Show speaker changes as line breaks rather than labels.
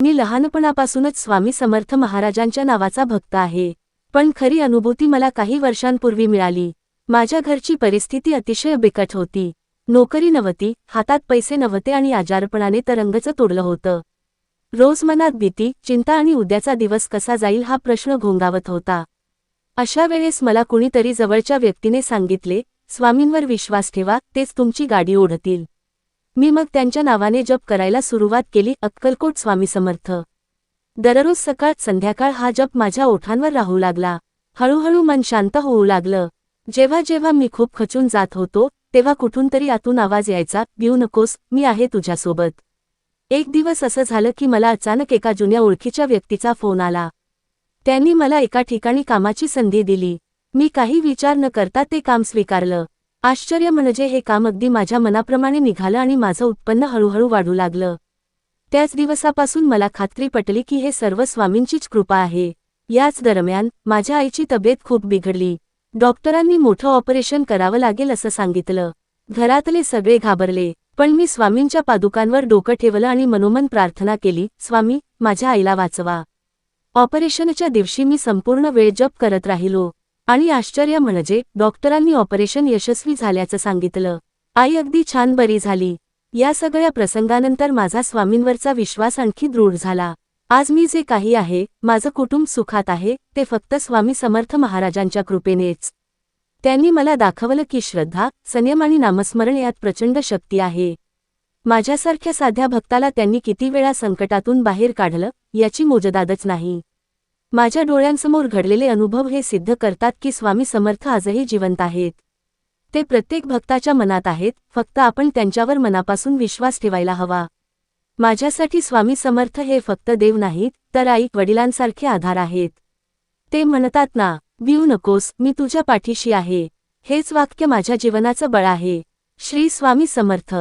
मी लहानपणापासूनच स्वामी समर्थ महाराजांच्या नावाचा भक्त आहे. पण खरी अनुभूती मला काही वर्षांपूर्वी मिळाली. माझ्या घरची परिस्थिती अतिशय बिकट होती. नोकरी नव्हती, हातात पैसे नव्हते आणि आजारपणाने तरंगच तोडलं होतं. रोज मनात भीती, चिंता आणि उद्याचा दिवस कसा जाईल हा प्रश्न घोंगावत होता. अशा वेळेस मला कुणीतरी जवळच्या व्यक्तीने सांगितले, स्वामींवर विश्वास ठेवा, तेच तुमची गाडी ओढतील. मी मग त्यांच्या नावाने जप करायला सुरुवात केली. अक्कलकोट स्वामी समर्थ. दररोज सकाळ संध्याकाळ हा जप माझ्या ओठांवर राहू लागला. हळूहळू मन शांत होऊ लागलं. जेव्हा जेव्हा मी खूप खचून जात होतो, तेव्हा कुठून तरी आतून आवाज यायचा, भिऊ नकोस, मी आहे तुझ्यासोबत. एक दिवस असं झालं की मला अचानक एका जुन्या ओळखीच्या व्यक्तीचा फोन आला. त्यांनी मला एका ठिकाणी कामाची संधी दिली. मी काही विचार न करता ते काम स्वीकारलं. आश्चर्य म्हणजे हे काम अगदी माझ्या मनाप्रमाणे निघालं आणि माझं उत्पन्न हळूहळू वाढू लागलं. त्याच दिवसापासून मला खात्री पटली की हे सर्व स्वामींचीच कृपा आहे. याच दरम्यान माझ्या आईची तब्येत खूप बिघडली. डॉक्टरांनी मोठं ऑपरेशन करावं लागेल असं सांगितलं. घरातले सगळे घाबरले, पण मी स्वामींच्या पादुकांवर डोकं ठेवलं आणि मनोमन प्रार्थना केली, स्वामी, माझ्या आईला वाचवा. ऑपरेशनच्या दिवशी मी संपूर्ण वेळ जप करत राहिलो. आणि आश्चर्य म्हणजे डॉक्टरांनी ऑपरेशन यशस्वी झाल्याचं सांगितलं. आई अगदी छान बरी झाली. या सगळ्या प्रसंगानंतर माझा स्वामींवरचा विश्वास आणखी दृढ झाला. आज मी जे काही आहे, माझं कुटुंब सुखात आहे, ते फक्त स्वामी समर्थ महाराजांच्या कृपेनेच. त्यांनी मला दाखवलं की श्रद्धा, संयम आणि नामस्मरण यात प्रचंड शक्ती आहे. माझ्यासारख्या साध्या भक्ताला त्यांनी किती वेळा संकटातून बाहेर काढलं, याची मोजदादच नाही. माझ्या डोळ्यांसमोर घडलेले अनुभव हे सिद्ध करतात की स्वामी समर्थ आजही जिवंत आहेत. ते प्रत्येक भक्ताच्या मनात आहेत, फक्त आपण त्यांच्यावर मनापासून विश्वास ठेवायला हवा. माझ्यासाठी स्वामी समर्थ हे फक्त देव नाहीत, तर आई वडिलांसारखे आधार आहेत. ते म्हणतात ना, भिऊ नकोस, मी तुझ्या पाठीशी आहे. हेच वाक्य माझ्या जीवनाचं बळ आहे. श्री स्वामी समर्थ.